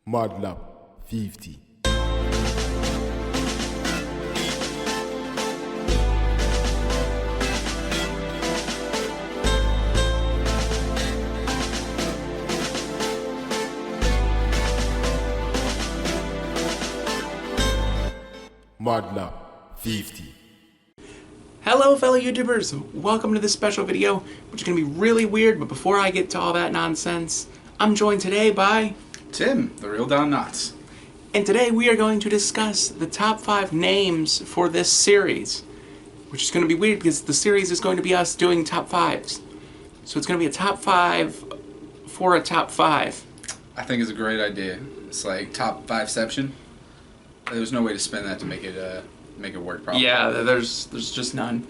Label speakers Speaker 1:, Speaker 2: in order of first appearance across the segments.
Speaker 1: MudLup 50. MudLup 50.
Speaker 2: Hello fellow YouTubers, welcome to this special video, which is going to be really weird, but before I get to all that nonsense, I'm joined today by
Speaker 3: Tim, the real DonLup.
Speaker 2: and today we are going to discuss the top 5 names for this series, which is going to be weird because the series is going to be us doing top 5s. So it's going to be a top 5 for a top 5.
Speaker 3: I think it's a great idea. It's like top 5ception. There's no way to spin that to make it work properly.
Speaker 2: Yeah, there's just none.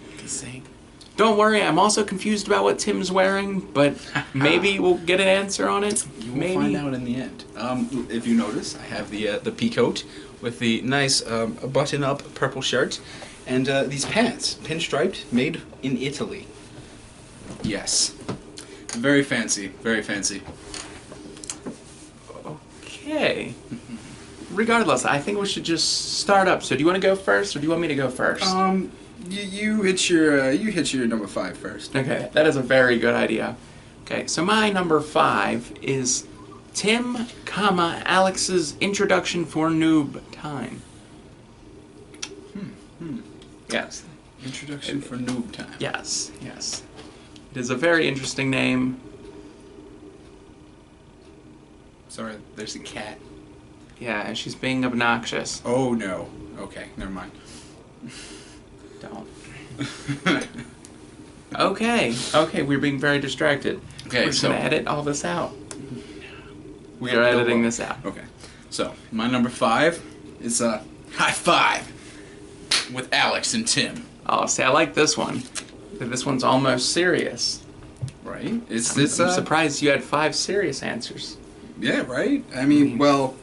Speaker 2: Don't worry, I'm also confused about what Tim's wearing, but maybe we'll get an answer on it.
Speaker 3: You will find out in the end. If you notice, I have the pea coat with the nice button-up purple shirt, and these pants, pinstriped, made in Italy. Yes, very fancy, very fancy.
Speaker 2: Okay. Regardless, I think we should just start up. So do you want to go first, or do you want me to go first?
Speaker 3: You hit your number 5 first.
Speaker 2: Okay, that is a very good idea. Okay, so my number 5 is Tim, Alex's introduction for Noob time. Yes.
Speaker 3: Introduction for Noob time.
Speaker 2: Yes, yes. It is a very interesting name.
Speaker 3: Sorry, there's a cat.
Speaker 2: Yeah, and she's being obnoxious.
Speaker 3: Oh no. Okay, never mind.
Speaker 2: Don't. Okay, we're being very distracted.
Speaker 3: Okay,
Speaker 2: we're just gonna edit all this out. We are editing this out.
Speaker 3: Okay, so my number 5 is high five with Alex and Tim.
Speaker 2: Oh, see, I like this one. This one's almost serious.
Speaker 3: Right?
Speaker 2: I'm surprised you had 5 serious answers.
Speaker 3: Yeah, right? I mean, well,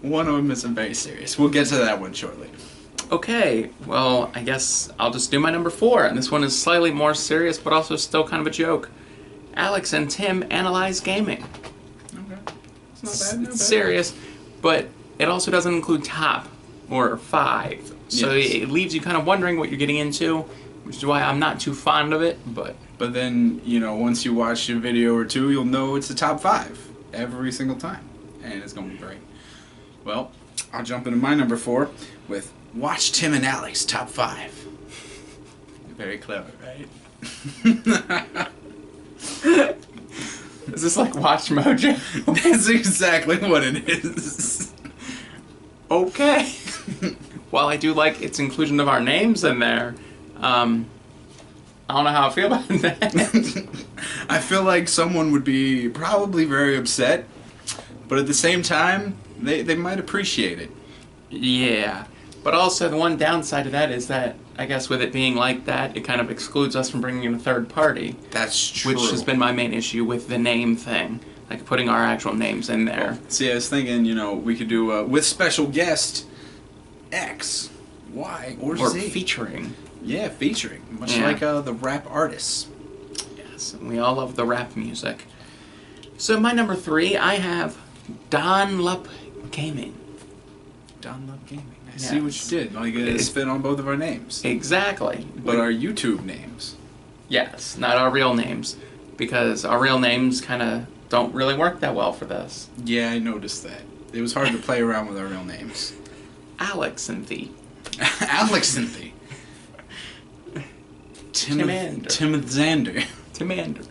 Speaker 3: one of them isn't very serious. We'll get to that one shortly.
Speaker 2: Okay, well, I guess I'll just do my number 4, and this one is slightly more serious, but also still kind of a joke. Alex and Tim analyze gaming.
Speaker 3: Okay. It's not bad,
Speaker 2: It's serious, but it also doesn't include top or 5. So
Speaker 3: Yes.
Speaker 2: it leaves you kind of wondering what you're getting into, which is why I'm not too fond of it, but...
Speaker 3: But then, you know, once you watch a video or two, you'll know it's the top 5 every single time. And it's going to be great. Well, I'll jump into my number 4 with Watch Tim and Alex top 5. Very clever, right?
Speaker 2: Is this like Watch Mojo?
Speaker 3: That's exactly what it is.
Speaker 2: Okay. While I do like its inclusion of our names in there, I don't know how I feel about that.
Speaker 3: I feel like someone would be probably very upset, but at the same time, they might appreciate it.
Speaker 2: Yeah. But also the one downside to that is that, I guess with it being like that, it kind of excludes us from bringing in a third party.
Speaker 3: That's true.
Speaker 2: Which has been my main issue with the name thing. Like putting our actual names in there.
Speaker 3: See, I was thinking, you know, we could do with special guest X, Y, or Z.
Speaker 2: Featuring.
Speaker 3: Yeah, featuring. Much
Speaker 2: Yeah.
Speaker 3: like the rap artists.
Speaker 2: Yes, and we all love the rap music. So my number 3, I have DonLup Gaming.
Speaker 3: DonLup Gaming. I
Speaker 2: Yes.
Speaker 3: see what you did. Like a spin on both of our names.
Speaker 2: Exactly.
Speaker 3: But our YouTube names.
Speaker 2: Yes, not our real names. Because our real names kind of don't really work that well for this.
Speaker 3: Yeah, I noticed that. It was hard to play around with our real names.
Speaker 2: Alex and thee.
Speaker 3: Alex and thee.
Speaker 2: Timander.
Speaker 3: Timander.
Speaker 2: Timander.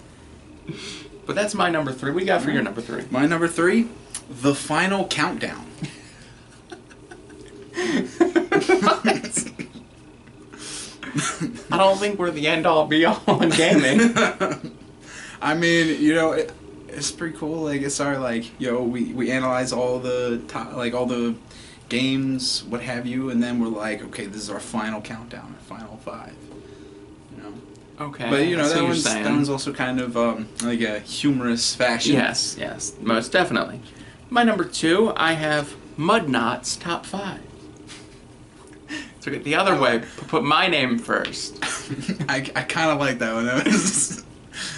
Speaker 2: But that's my number 3. What do you got for your number 3?
Speaker 3: My number 3, The Final Countdown.
Speaker 2: I don't think we're the end-all be-all in gaming.
Speaker 3: I mean, you know, it's pretty cool. Like, it's our, like, we analyze all the all the games, what have you, and then we're like, okay, this is our final countdown, our final 5. You know.
Speaker 2: Okay.
Speaker 3: But you know,
Speaker 2: I see
Speaker 3: that
Speaker 2: what you're saying.
Speaker 3: one's also kind of like a humorous fashion.
Speaker 2: Yes, yes, most definitely. My number 2, I have MudKnotz top 5. Took it the other way. Put my name first.
Speaker 3: I kind of like that one.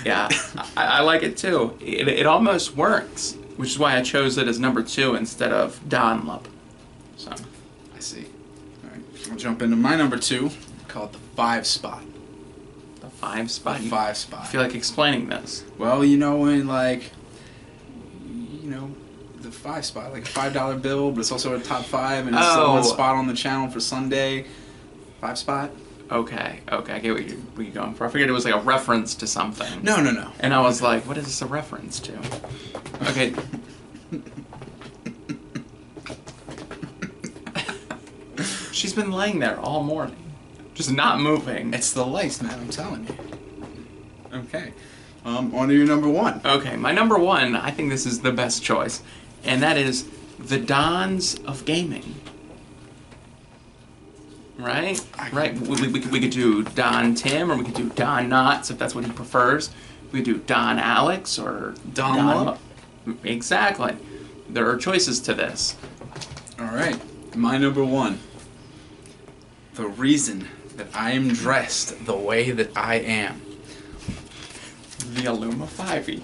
Speaker 2: Yeah, I like it too. It almost works. which is why I chose it as number 2 instead of DonLup. So,
Speaker 3: I see. Alright, I'll jump into my number 2. Call it the FiveSpot.
Speaker 2: the FiveSpot.
Speaker 3: The
Speaker 2: I
Speaker 3: FiveSpot.
Speaker 2: feel like explaining this.
Speaker 3: Well, you know when like, the FiveSpot, like a $5 bill, but it's also a top 5, and it's the one spot on the channel for Sunday. FiveSpot.
Speaker 2: Okay, I get what you're going for. I figured it was like a reference to something.
Speaker 3: No.
Speaker 2: And I was like, what is this a reference to? Okay. She's been laying there all morning. Just not moving.
Speaker 3: It's the lights, man, I'm telling you. Okay. On to your number 1.
Speaker 2: Okay, my number 1, I think this is the best choice. And that is the Dons of Gaming. Right? Right. We could do Don Tim, or we could do DonKnotz if that's what he prefers. We could do Don Alex or
Speaker 3: DonLup.
Speaker 2: Exactly. There are choices to this.
Speaker 3: Alright. My number 1. The reason that I am dressed the way that I am.
Speaker 2: The Illuma 5e.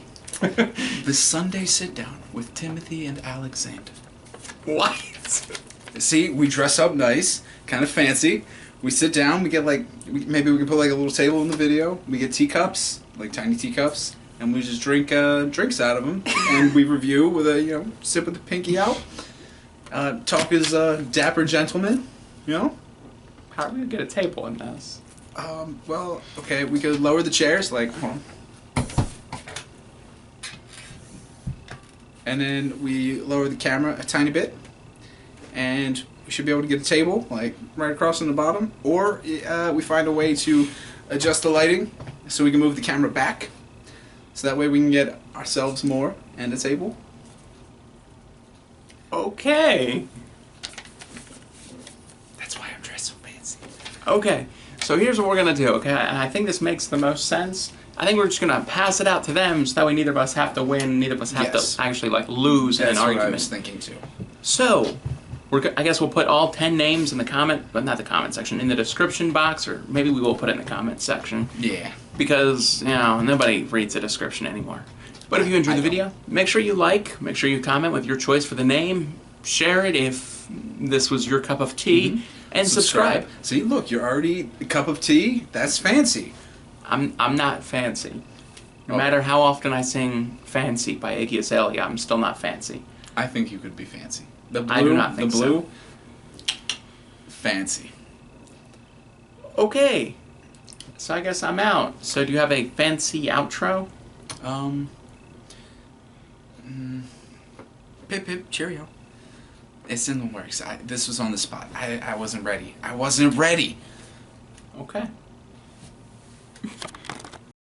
Speaker 3: The Sunday Sit-Down with Timothy and Alexander.
Speaker 2: What?
Speaker 3: See, we dress up nice, kind of fancy. We sit down, we get like, maybe we can put like a little table in the video. We get teacups, like tiny teacups, and we just drink drinks out of them. And we review with a, sip with the pinky out. Talk as dapper gentlemen,
Speaker 2: How are we gonna get a table in this?
Speaker 3: Well, okay, we could lower the chairs, like, hold on. And then we lower the camera a tiny bit. And we should be able to get a table, like, right across on the bottom. Or we find a way to adjust the lighting so we can move the camera back. So that way we can get ourselves more and a table.
Speaker 2: Okay.
Speaker 3: That's why I'm dressed so fancy.
Speaker 2: Okay. So here's what we're gonna do, okay? And I think this makes the most sense. I think we're just gonna pass it out to them so that way neither of us have to win, neither of us have to actually like lose in an argument.
Speaker 3: That's what I was thinking too.
Speaker 2: So, I guess we'll put all 10 names in the comment, but not the comment section, in the description box, or maybe we will put it in the comment section.
Speaker 3: Yeah.
Speaker 2: Because, nobody reads the description anymore. But if you enjoyed the video, make sure you like, make sure you comment with your choice for the name, share it if this was your cup of tea, and subscribe.
Speaker 3: See, look, you're already a cup of tea. That's fancy.
Speaker 2: I'm not fancy. No matter how often I sing Fancy by Iggy Azalea, I'm still not fancy.
Speaker 3: I think you could be fancy. The blue,
Speaker 2: I do not think so.
Speaker 3: Fancy.
Speaker 2: Okay. So I guess I'm out. So do you have a fancy outro?
Speaker 3: Pip pip, cheerio. It's in the works. This was on the spot. I wasn't ready. I wasn't ready.
Speaker 2: Okay.